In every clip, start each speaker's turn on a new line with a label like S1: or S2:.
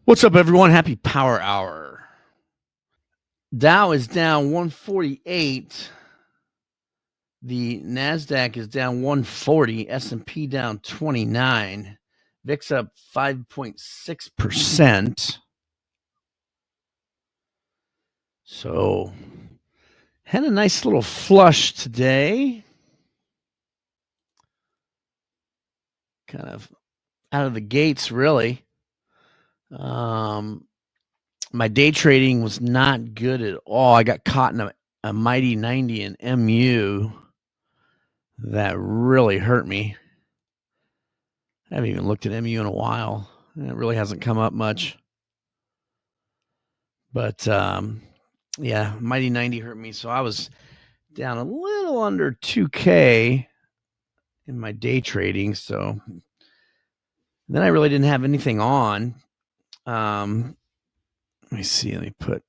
S1: What's up, everyone? Happy Power Hour. Dow is down 148. The NASDAQ is down 140. S&P down 29. VIX up 5.6%. So, had a nice little flush today. Kind of out of the gates, really. My day trading was not good at all. I got caught in a mighty 90 in MU. That really hurt me. I haven't even looked at MU in a while. It really hasn't come up much. But yeah, Mighty 90 hurt me. So I was down a little under 2K in my day trading. So then I really didn't have anything on. Let me see. Let me put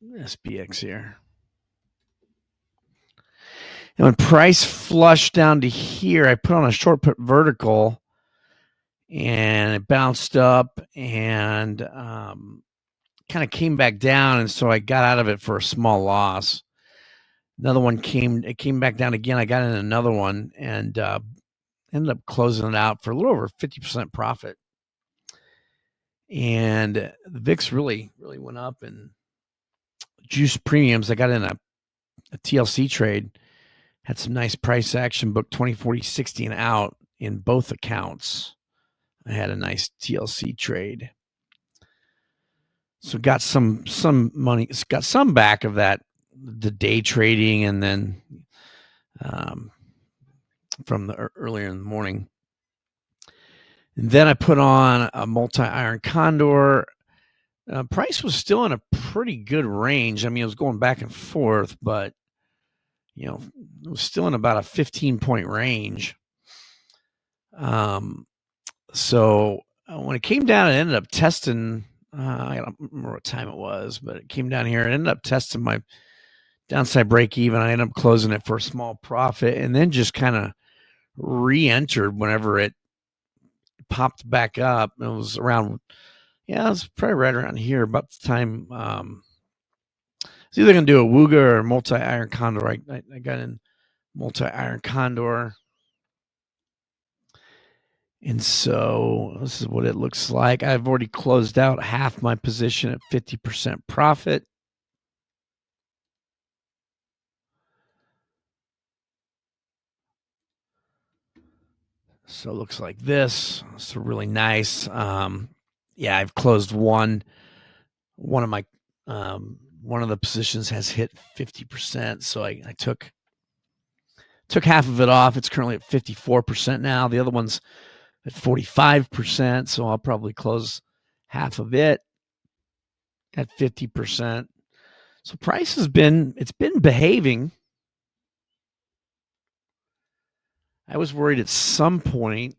S1: SPX here. And when price flushed down to here, I put on a short put vertical and it bounced up and kind of came back down. And so I got out of it for a small loss. Another one came back down again. I got in another one and ended up closing it out for a little over 50% profit. And the VIX really went up and juice premiums. I got in a TLC trade, had some nice price action, booked 20, 40, 60 and out in both accounts. I had a nice TLC trade. So got some money, got some back of that, the day trading, and then from the earlier in the morning. And then I put on a multi-iron Condor. Price was still in a pretty good range. I mean, it was going back and forth, but you know, it was still in about a 15-point range. So when it came down, it ended up testing. I don't remember what time it was, but it came down here and ended up testing my downside break even. I ended up closing it for a small profit and then just kind of re-entered whenever it popped back up. It was around, yeah, it was probably right around here about the time. It's either going to do a Wooga or multi-iron Condor. I got in multi-iron Condor. And so this is what it looks like. I've already closed out half my position at 50% profit. So it looks like this. It's really nice. Yeah, I've closed one of my one of the positions has hit 50%. So I took half of it off. It's currently at 54% now. The other one's at 45%. So I'll probably close half of it at 50%. So price has been behaving. I was worried at some point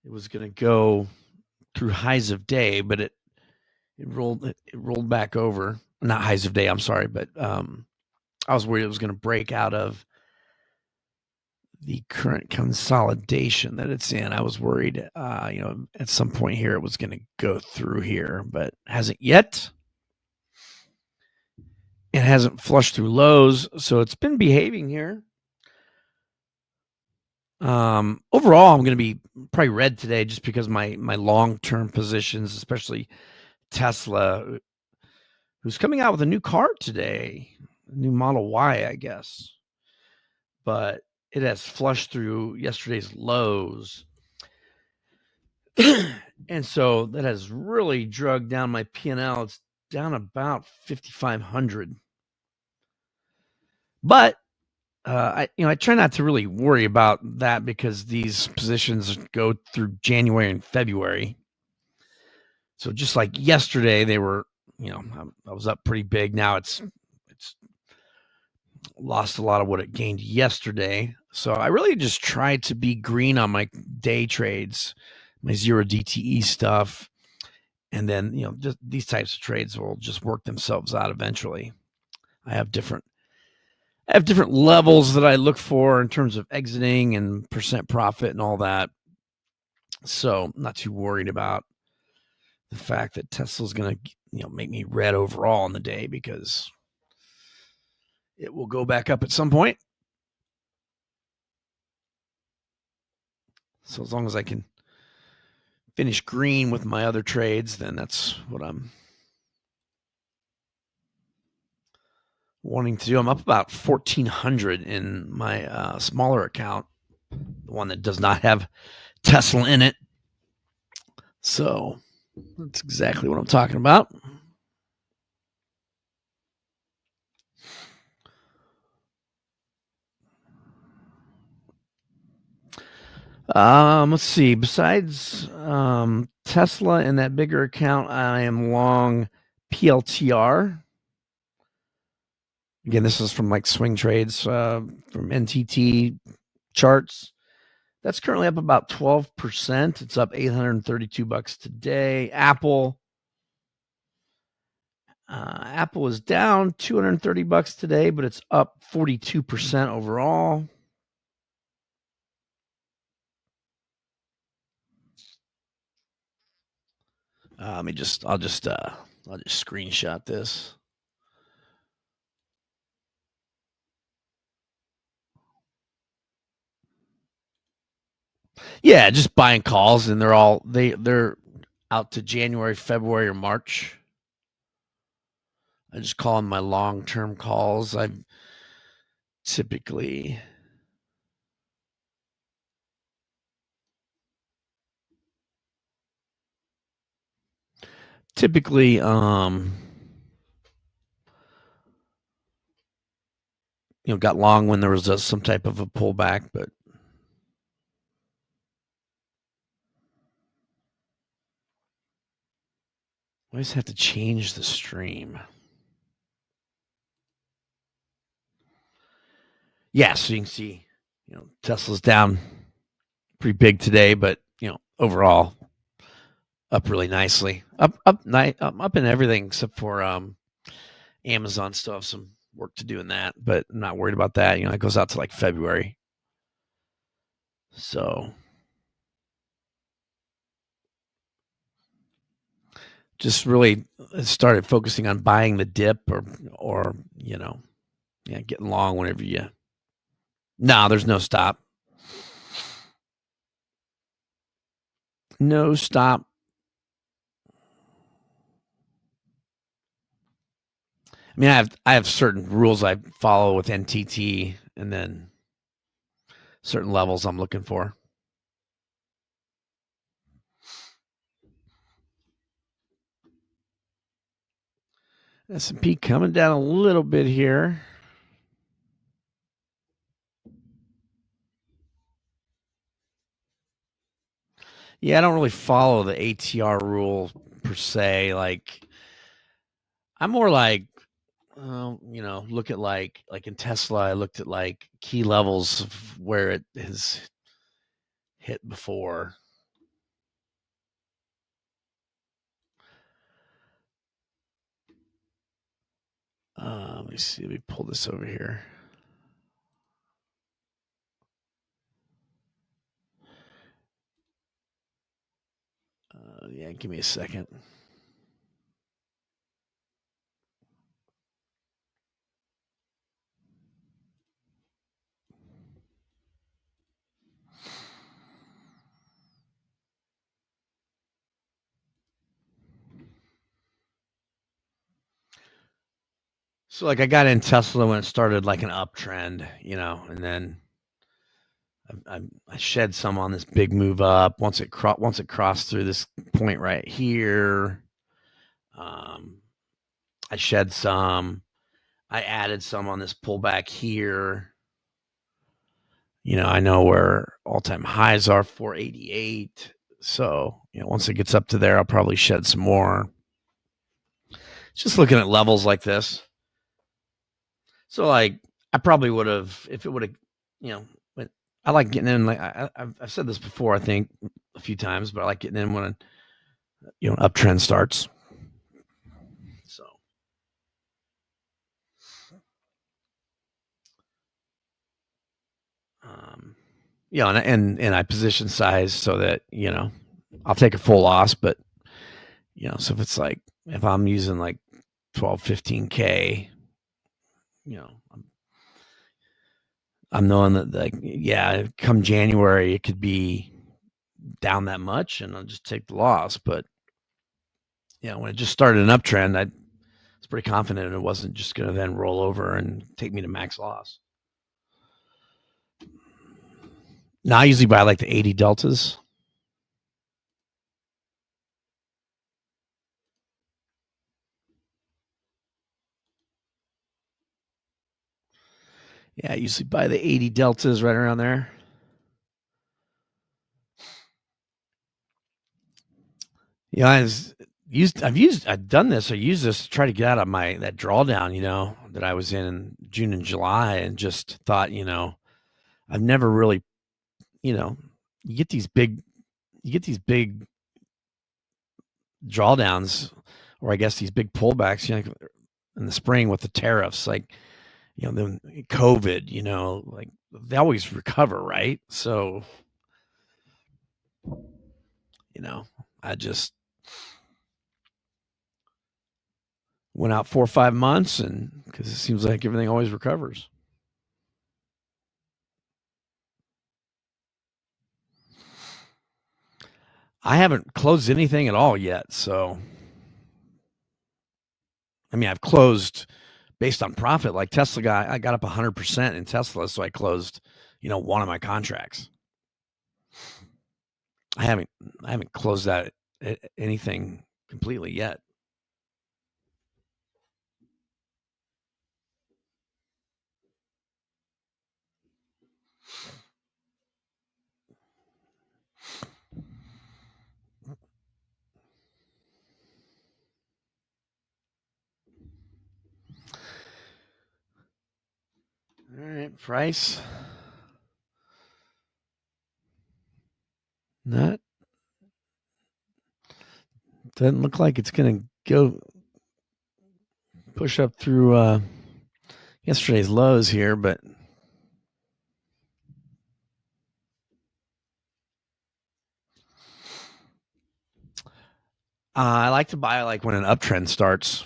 S1: it was going to go through highs of day, but it rolled back over. Not highs of day, I'm sorry, but I was worried it was going to break out of the current consolidation that it's in. I was worried, at some point here it was going to go through here, but hasn't yet. It hasn't flushed through lows, so it's been behaving here. Overall, I'm going to be probably red today just because my long-term positions, especially Tesla, who's coming out with a new car today, a new Model Y, I guess. But it has flushed through yesterday's lows. And so that has really drugged down my P&L. It's down about 5,500. But I try not to really worry about that because these positions go through January and February. So just like yesterday, they were, I was up pretty big. Now it's lost a lot of what it gained yesterday. So I really just try to be green on my day trades, my zero DTE stuff. And then, just these types of trades will just work themselves out eventually. I have different levels that I look for in terms of exiting and percent profit and all that. So I'm not too worried about the fact that Tesla's going to make me red overall in the day, because it will go back up at some point. So as long as I can finish green with my other trades, then that's what I'm wanting to do. I'm up about 1,400 in my smaller account, the one that does not have Tesla in it. So that's exactly what I'm talking about. Let's see. Besides Tesla and that bigger account, I am long PLTR. Again, this is from like swing trades from NTT charts. That's currently up about 12%. It's up $832 today. Apple is down $230 today, but it's up 42% overall. I'll just screenshot this. Yeah, just buying calls, and they're out to January, February, or March. I just call them my long-term calls. I've typically got long when there was some type of a pullback, but I always have to change the stream. Yeah, so you can see, Tesla's down pretty big today, but overall up really nicely. Up in everything except for Amazon. Still have some work to do in that, but I'm not worried about that. It goes out to like February. So just really started focusing on buying the dip or getting long whenever you. No, there's no stop. No stop. I mean, I have certain rules I follow with NTT, and then certain levels I'm looking for. S&P coming down a little bit here. Yeah, I don't really follow the ATR rule per se. Like, I'm more like, look at like in Tesla, I looked at like key levels of where it has hit before. Let me see. Let me pull this over here. Yeah, give me a second. So like I got in Tesla when it started like an uptrend, and then I shed some on this big move up. Once it crossed through this point right here, I shed some. I added some on this pullback here. I know where all-time highs are, 488. So, once it gets up to there, I'll probably shed some more. Just looking at levels like this. So, like, I probably would have, if it would have, I like getting in. Like I've said this before, I think a few times, but I like getting in when an uptrend starts. So, and I position size so that, I'll take a full loss, but, so if it's like, if I'm using like 12, 15K, I'm knowing that, like, yeah, come January, it could be down that much and I'll just take the loss. But, when it just started an uptrend, I was pretty confident it wasn't just going to then roll over and take me to max loss. Now I usually buy like the 80 deltas. Yeah, I usually buy the 80 deltas right around there. Yeah, I've done this. I used this to try to get out of that drawdown, that I was in June and July, and just thought, I've never really, you get these big drawdowns, or I guess these big pullbacks, in the spring with the tariffs, like, then COVID, like they always recover, right? So, I just went out 4 or 5 months, and because it seems like everything always recovers. I haven't closed anything at all yet. So, I mean, I've closed based on profit. Like I got up 100% in Tesla, so I closed, one of my contracts. I haven't closed that anything completely yet. All right, price. That doesn't look like it's going to go push up through yesterday's lows here, but I like to buy like when an uptrend starts.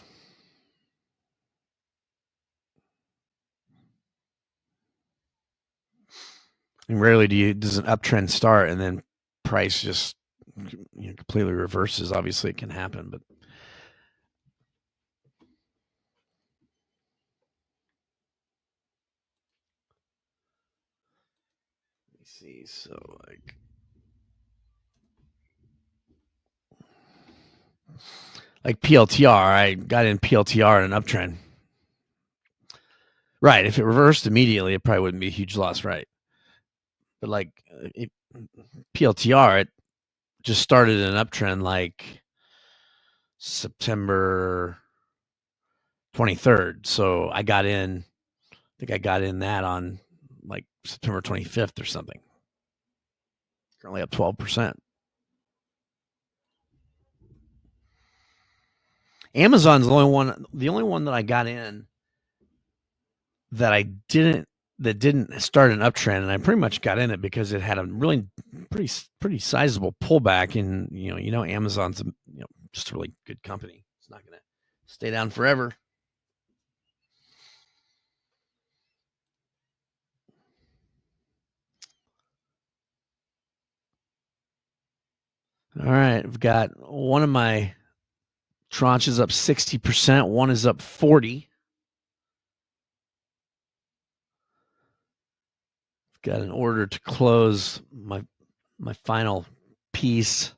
S1: And rarely does an uptrend start and then price just completely reverses. Obviously, it can happen, but let me see. So like PLTR, I got in PLTR in an uptrend. Right. If it reversed immediately, it probably wouldn't be a huge loss, right? But like PLTR, it just started an uptrend like September 23rd. So I think I got in that on like September 25th or something. Currently up 12%. Amazon's the only one that I got in that I didn't start an uptrend, and I pretty much got in it because it had a really pretty sizable pullback, and Amazon's just a really good company. It's not going to stay down forever. All right, I've got one of my tranches up 60%, one is up 40. I've got an order to close my final piece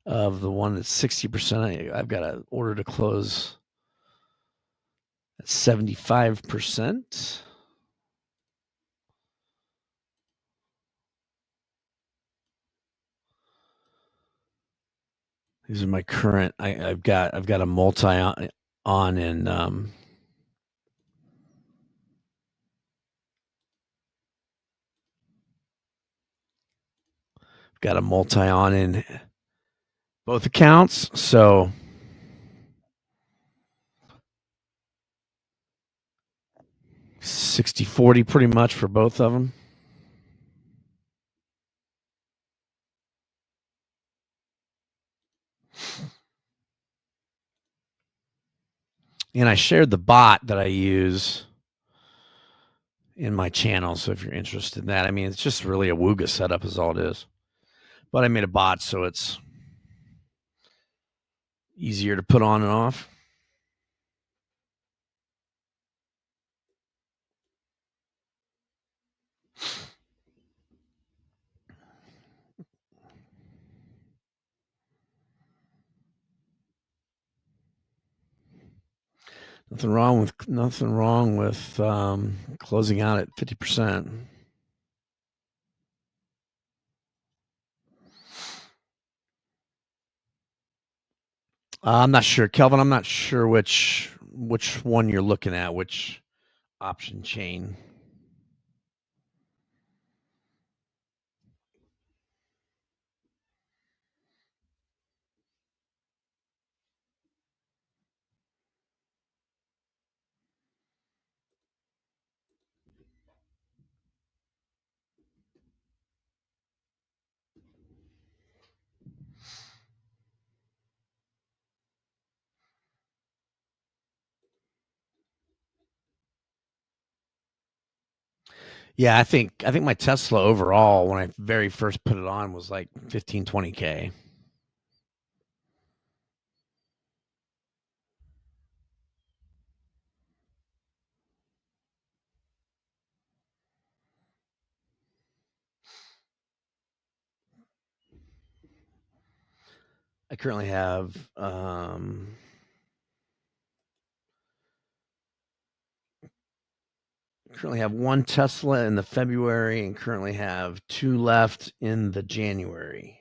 S1: of the one that's 60%. I've got an order to close at 75%. These are my current. I've got a multi on and got a multi on in both accounts. So 60-40 pretty much for both of them. And I shared the bot that I use in my channel. So if you're interested in that, I mean, it's just really a Wooga setup is all it is. But I made a bot so it's easier to put on and off. Nothing wrong with closing out at 50%. I'm not sure, Kelvin. I'm not sure which one you're looking at, which option chain. Yeah, I think my Tesla overall when I very first put it on was like 15, 20K. I currently have one Tesla in the February and currently have 2 left in the January.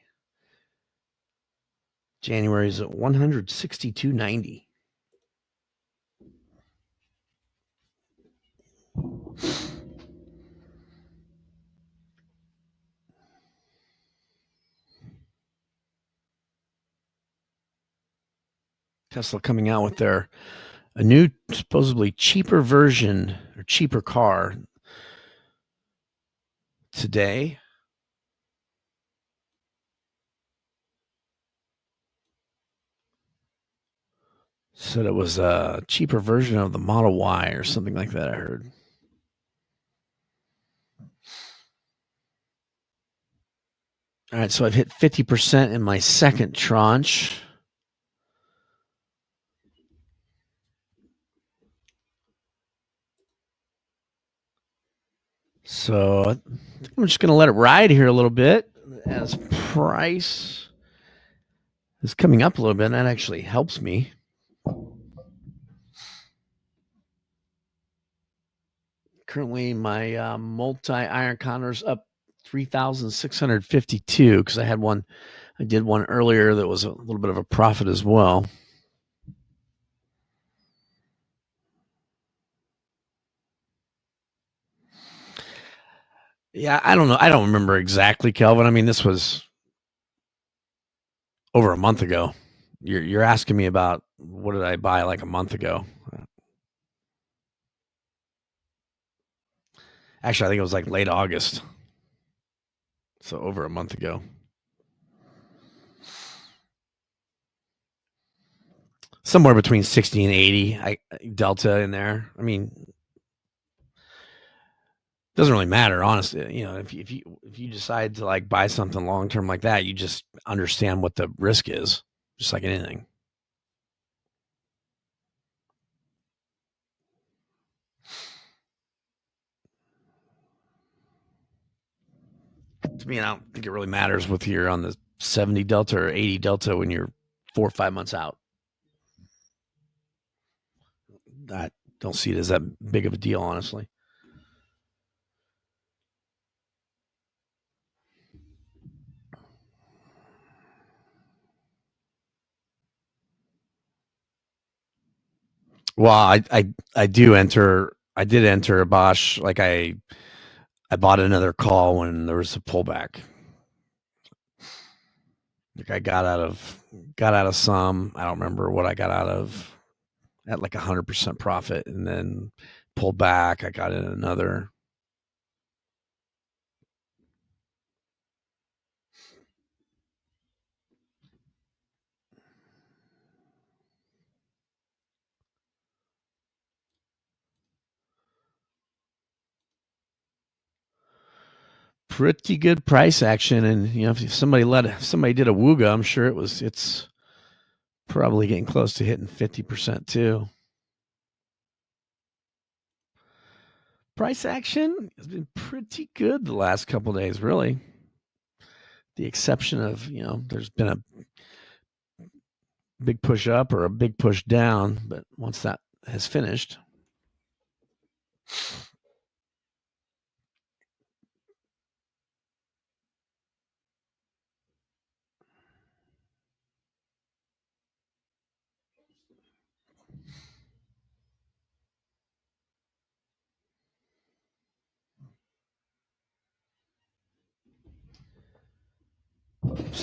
S1: January's at 162.90. Tesla coming out with a new supposedly cheaper version or cheaper car today. Said it was a cheaper version of the Model Y or something like that, I heard. All right, so I've hit 50% in my second tranche. So I'm just going to let it ride here a little bit as price is coming up a little bit. And that actually helps me. Currently, my multi-iron Condor's up 3,652 because I did one earlier that was a little bit of a profit as well. Yeah, I don't know. I don't remember exactly, Kelvin. I mean, this was over a month ago. You're asking me about what did I buy like a month ago? Actually, I think it was like late August. So over a month ago. Somewhere between 60 and 80 delta in there. I mean, doesn't really matter, honestly. You know, if you decide to like buy something long term like that, you just understand what the risk is, just like anything. To me, I don't think it really matters whether you're on the 70 delta or 80 delta when you're 4 or 5 months out. I don't see it as that big of a deal, honestly. Well, I did enter a Bosch. Like I bought another call when there was a pullback. Like I got out of some. I don't remember what I got out of at like 100% profit, and then pulled back. I got in another. pretty good price action, and if somebody did a Wooga, I'm sure it's probably getting close to hitting 50% too. Price action has been pretty good the last couple of days, really. The exception of, there's been a big push up or a big push down, but once that has finished.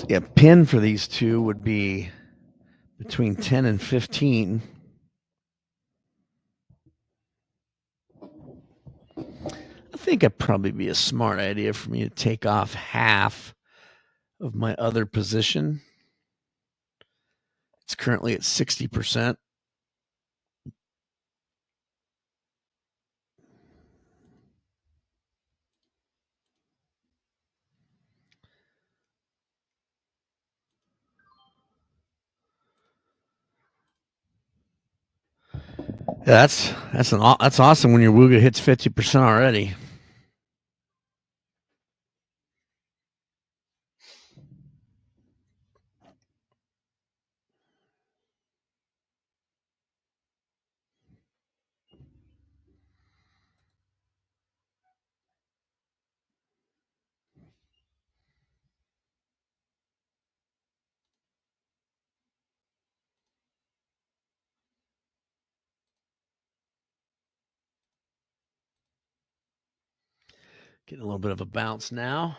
S1: Yeah, pin for these two would be between 10 and 15. I think it'd probably be a smart idea for me to take off half of my other position. It's currently at 60%. Yeah, that's awesome when your Wooga hits 50% already. Getting a little bit of a bounce now.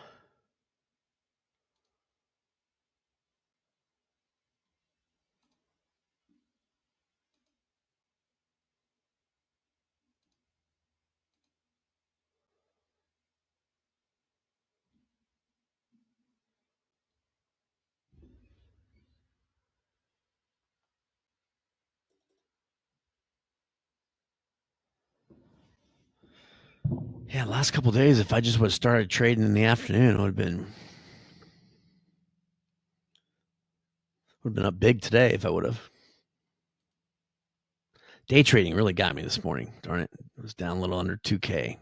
S1: Yeah, last couple of days, if I just would have started trading in the afternoon, it would have been up big today if I would have. Day trading really got me this morning. Darn it. It was down a little under 2K.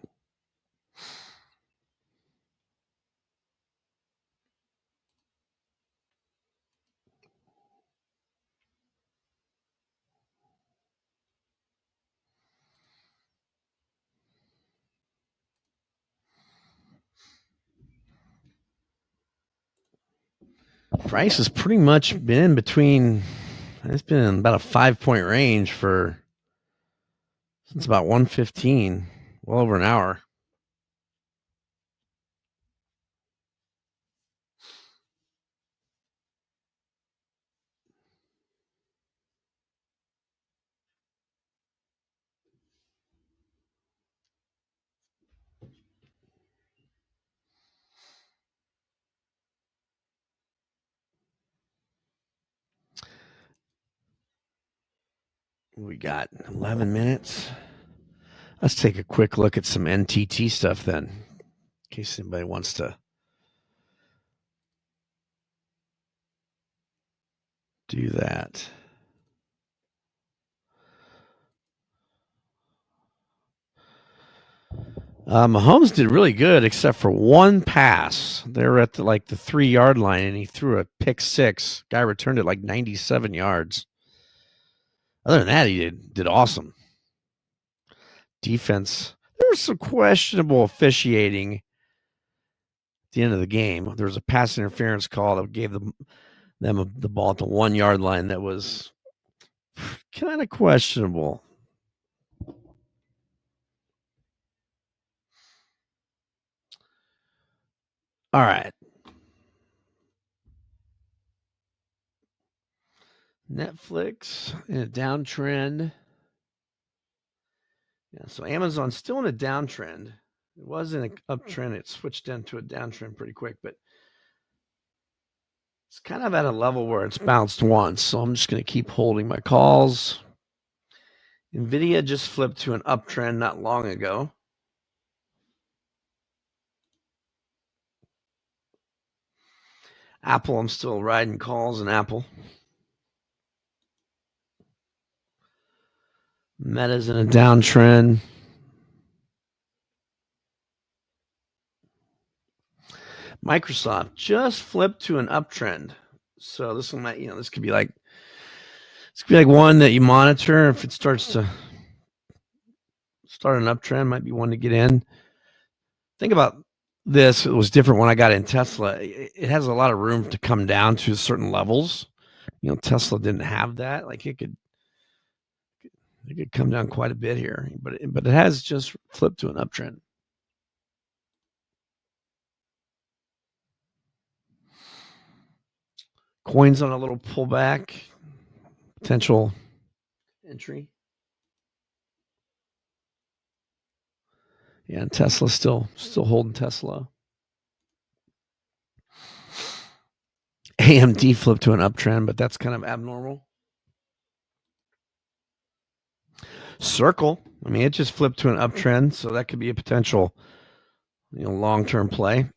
S1: Price has pretty much been it's been in about a 5-point range since about 1:15, well over an hour. We got 11 minutes. Let's take a quick look at some NTT stuff then, in case anybody wants to do that. Mahomes did really good except for one pass. They were at the 3-yard line, and he threw a pick six. Guy returned it like 97 yards. Other than that, he did awesome. Defense, there was some questionable officiating at the end of the game. There was a pass interference call that gave them the ball at the 1-yard line that was kind of questionable. All right. Netflix in a downtrend. Yeah, so Amazon's still in a downtrend. It was in an uptrend. It switched into a downtrend pretty quick, but it's kind of at a level where it's bounced once. So I'm just going to keep holding my calls. NVIDIA just flipped to an uptrend not long ago. Apple, I'm still riding calls in Apple. Meta's in a downtrend. Microsoft just flipped to an uptrend. So this one might, this could be like one that you monitor. If it starts to start an uptrend, might be one to get in. Think about this. It was different when I got in Tesla. It has a lot of room to come down to certain levels. Tesla didn't have that. Like it could come down quite a bit here, but it has just flipped to an uptrend. Coins on a little pullback, potential entry. Yeah, and Tesla still holding Tesla. AMD flipped to an uptrend, but that's kind of abnormal. Circle, I mean, it just flipped to an uptrend, so that could be a potential, long-term play.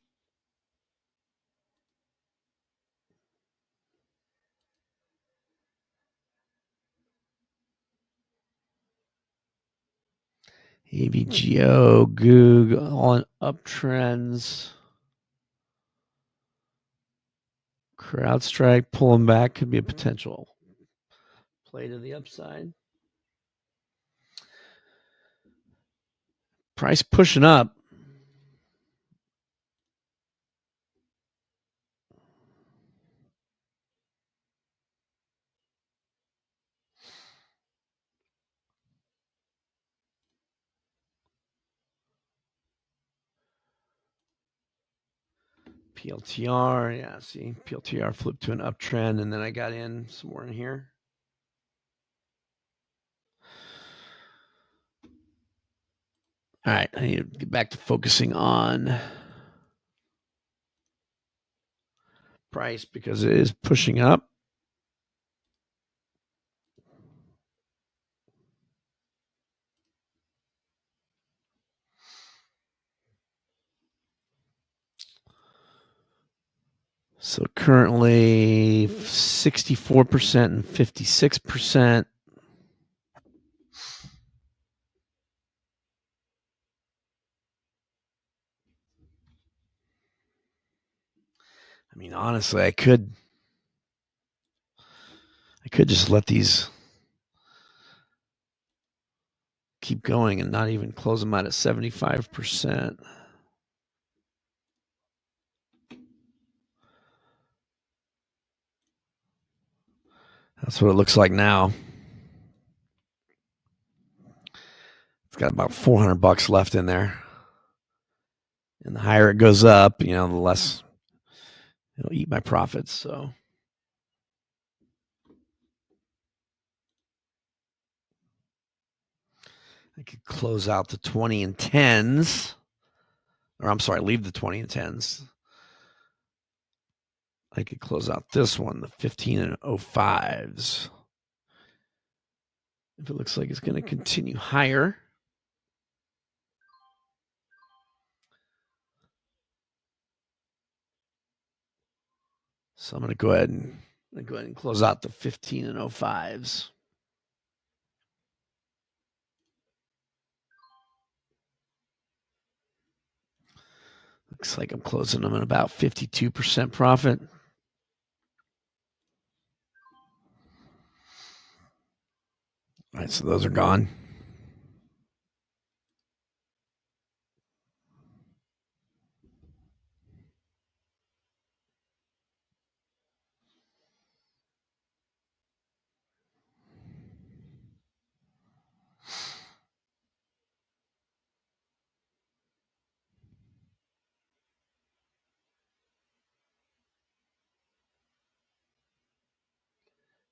S1: AVGO, Goog, all in uptrends. CrowdStrike pulling back could be a potential play to the upside. Price pushing up. PLTR, yeah, see, PLTR flipped to an uptrend, and then I got in somewhere in here. All right, I need to get back to focusing on price because it is pushing up. So currently 64% and 56%. I mean, honestly, I could just let these keep going and not even close them out at 75%. That's what it looks like now. It's got about $400 left in there. And the higher it goes up, the less it'll eat my profits. So I could close out the 20 and 10s. Or I'm sorry, leave the 20 and 10s. I could close out this one, the 15 and 05s. If it looks like it's going to continue higher. So I'm going to go ahead and close out the 15 and 05s. Looks like I'm closing them at about 52% profit. All right, so those are gone.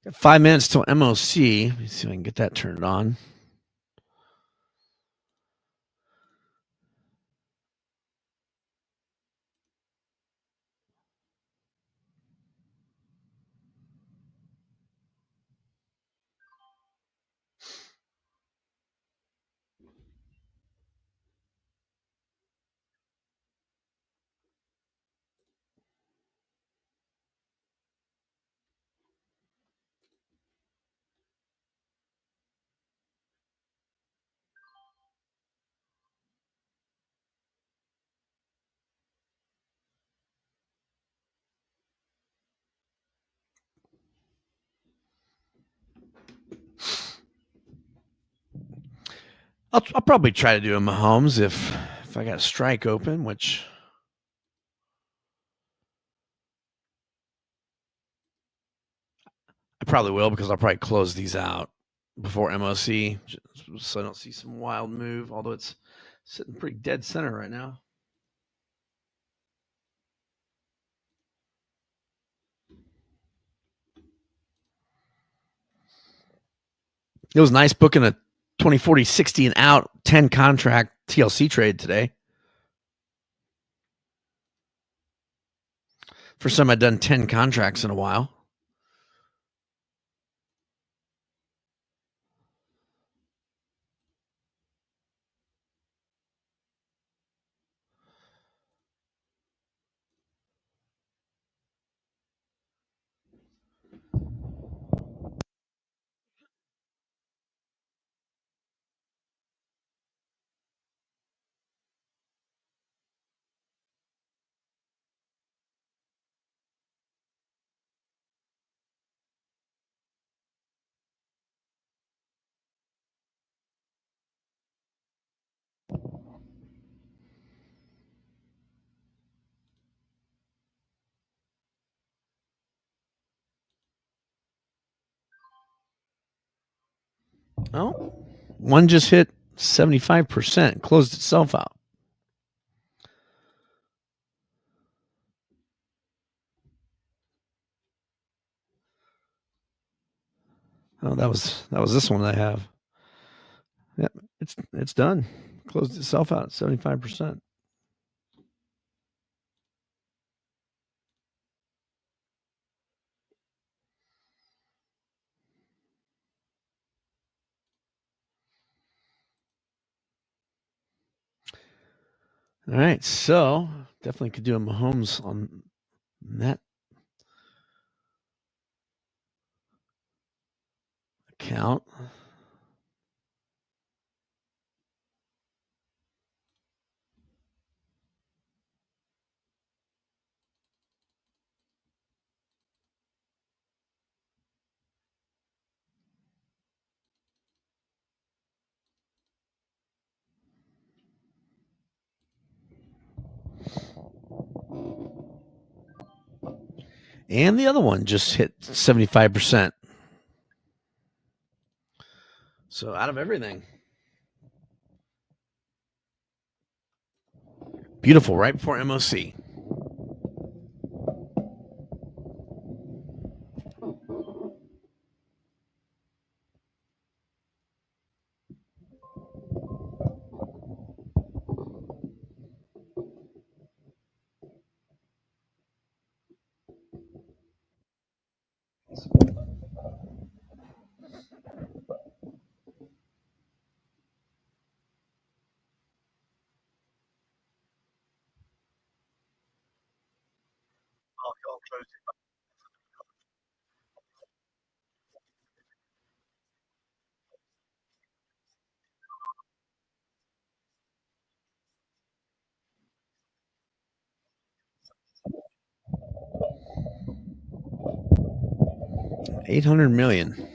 S1: Got 5 minutes till MOC. Let me see if I can get that turned on. I'll probably try to do a Mahomes if I got a strike open, which I probably will because I'll probably close these out before MOC, so I don't see some wild move. Although it's sitting pretty dead center right now. It was nice booking a 2040 60 and out 10 contract TLC trade today. First time I'd done 10 contracts in a while. Oh, one just hit 75%, closed itself out. Oh, that was this one I have. Yep, it's done. Closed itself out at 75%. All right, so definitely could do a Mahomes on that account. And the other one just hit 75%. So out of everything. Beautiful, right before MOC. $800 million.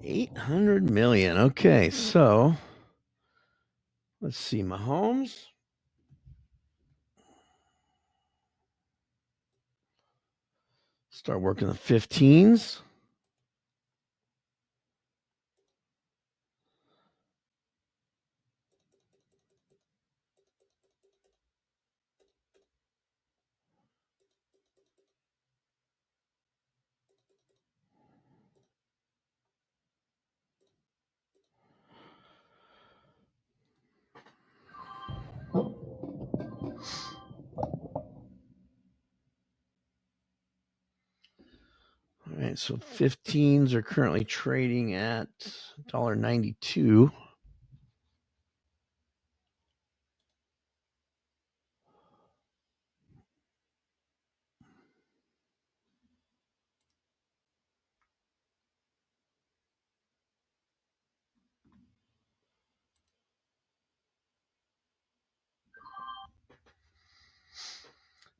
S1: $800 million. Okay, so let's see. Mahomes. Start working the 15s. All right, so 15s are currently trading at $1.92.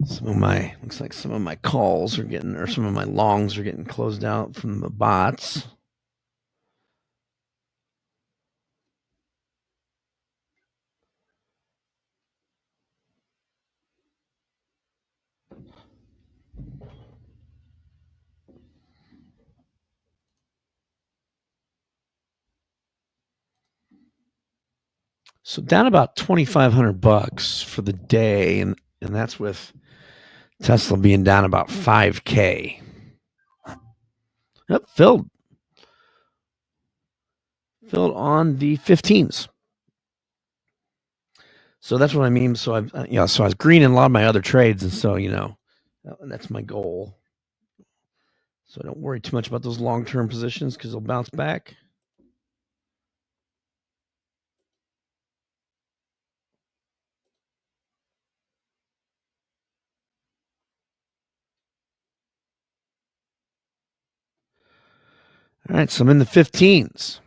S1: Looks like some of my calls are getting, or some of my longs are getting closed out from the bots. So down about $2,500 for the day, and that's with Tesla being down about 5K. Yep, filled on the 15s. So that's what I mean. So I was green in a lot of my other trades, and so that's my goal. So I don't worry too much about those long-term positions because they'll bounce back. All right, so I'm in the 15s.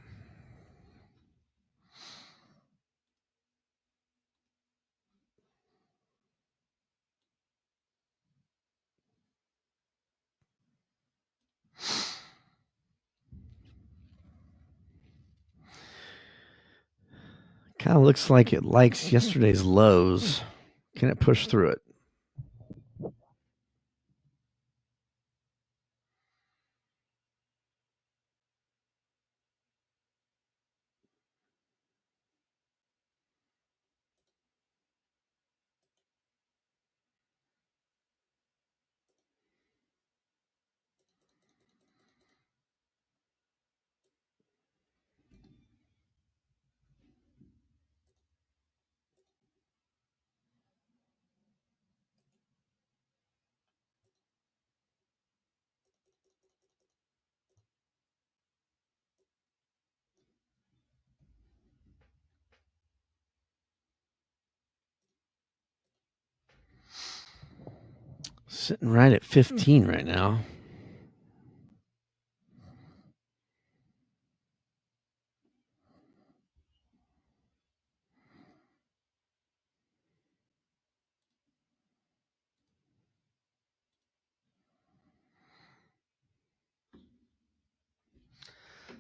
S1: Kind of looks like it likes yesterday's lows. Can it push through it? Sitting right at 15 right now.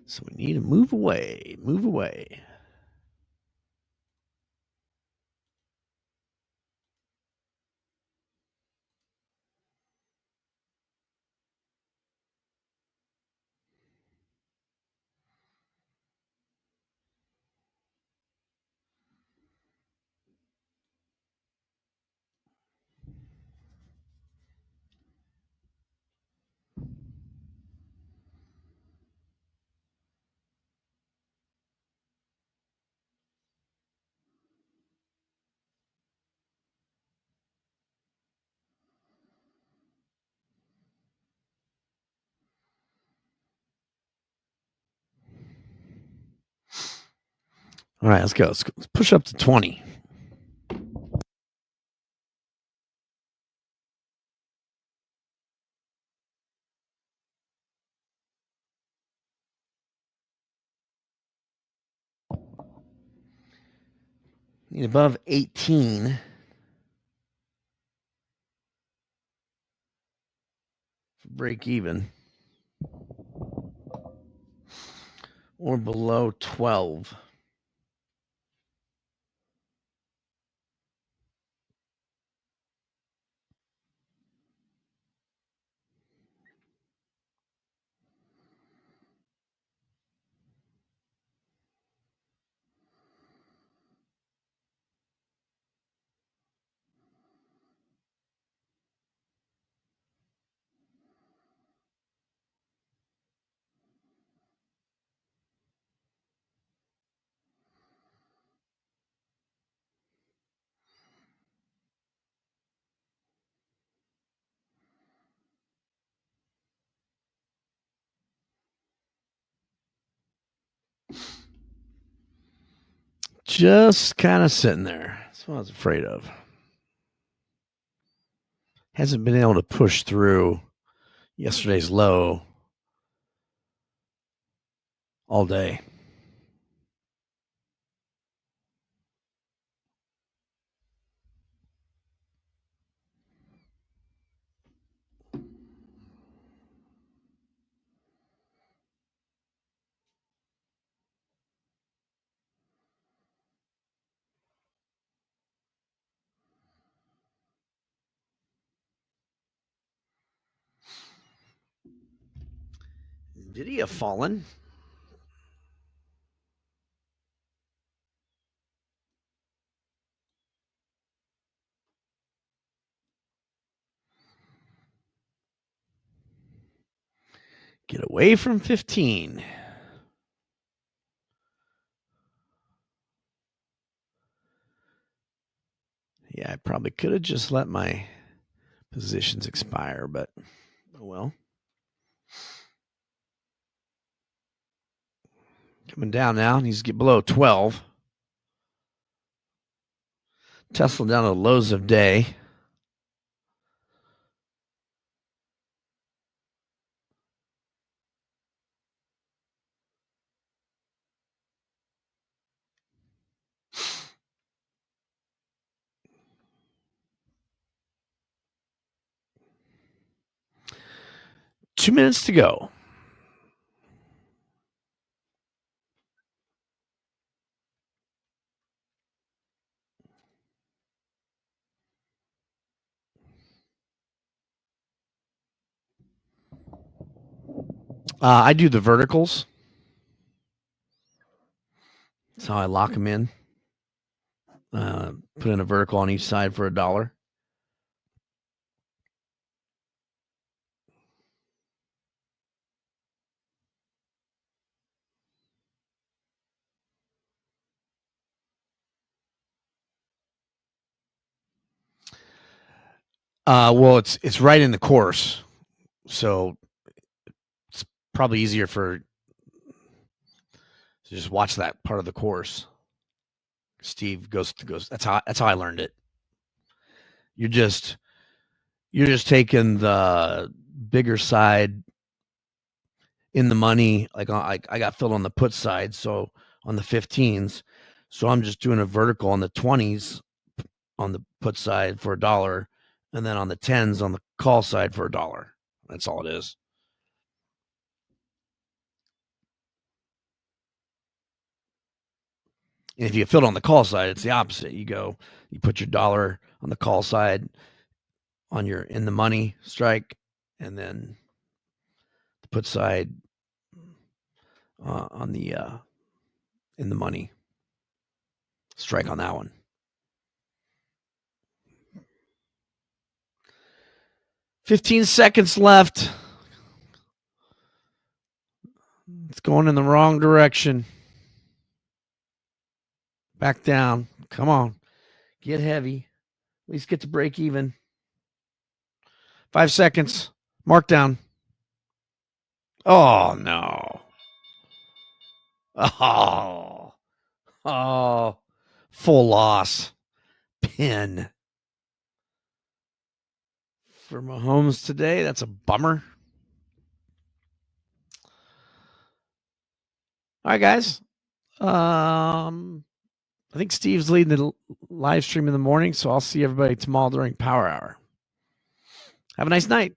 S1: So we need to move away. Move away. All right, let's go. Let's push up to 20. Need above 18. Break even. Or below 12. Just kind of sitting there. That's what I was afraid of. Hasn't been able to push through yesterday's low all day. Did he have fallen? Get away from 15. Yeah, I probably could have just let my positions expire, but oh well. Coming down now, needs to get below 12. Tesla down to the lows of day. Two minutes to go. I do the verticals. That's how I lock them in. Put in a vertical on each side for $1. Well, it's right in the course, so it's probably easier to just watch that part of the course. Steve goes. That's how I learned it. You're just taking the bigger side in the money. Like I got filled on the put side, so on the 15s, so I'm just doing a vertical on the 20s on the put side for $1, and then on the 10s on the call side for $1. That's all it is. And if you fill it on the call side, it's the opposite. You put your $1 on the call side on your in the money strike, and then the put side on the in the money strike on that one. 15 seconds left. It's going in the wrong direction. Back down. Come on. Get heavy. At least get to break even. 5 seconds. Mark down. Oh, no. Oh. Full loss. Pin. For Mahomes today, that's a bummer. All right, guys. I think Steve's leading the live stream in the morning, so I'll see everybody tomorrow during Power Hour. Have a nice night.